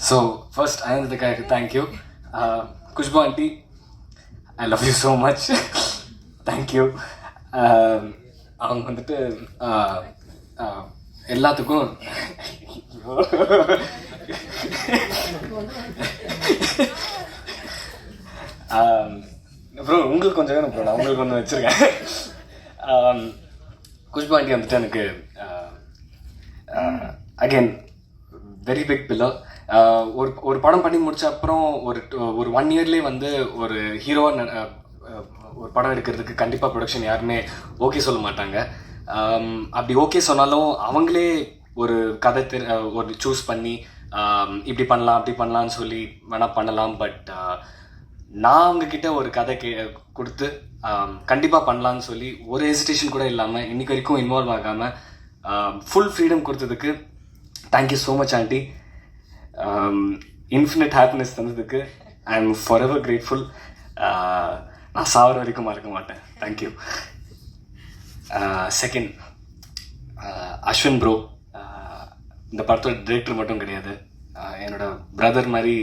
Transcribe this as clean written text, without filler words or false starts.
So first ஆனந்தத்துக்காக thank you. Khushbu aunty, I love you so much. Thank you. அவங்க வந்துட்டு எல்லாத்துக்கும் அப்புறம் உங்களுக்கு கொஞ்சம் வேணும் ப்ரோ, நான் உங்களுக்கு ஒன்று வச்சுருக்கேன். குஷ்பு ஆண்டி வந்துட்டு எனக்கு அகெயின் வெரி பிக் பில்லர். ஒரு படம் பண்ணி முடிச்ச அப்புறம் ஒரு 1 இயர்லேயே வந்து ஒரு ஹீரோவாக ஒரு படம் எடுக்கிறதுக்கு கண்டிப்பாக ப்ரொடக்ஷன் யாருமே ஓகே சொல்ல மாட்டாங்க. அப்படி ஓகே சொன்னாலும் அவங்களே ஒரு கதை ஒரு சூஸ் பண்ணி இப்படி பண்ணலாம் அப்படி பண்ணலான்னு சொல்லி வேணால் பண்ணலாம். பட் நான் அவங்கக்கிட்ட ஒரு கதை கொடுத்து கண்டிப்பாக பண்ணலான்னு சொல்லி ஒரு ஹெசிடேஷன் கூட இல்லாமல் இன்றைக்கி வரைக்கும் இன்வால்வ் ஆகாமல் ஃபுல் ஃப்ரீடம் கொடுத்ததுக்கு thank you so much aunty. Infinite happiness தந்ததுக்கு I am forever grateful. நான் சாவர வரைக்கும் மறக்க மாட்டேன். தேங்க்யூ. Second, Ashwin bro. இந்த படத்தோட டிரெக்டர் மட்டும் கிடையாது, என்னோட பிரதர் மாதிரி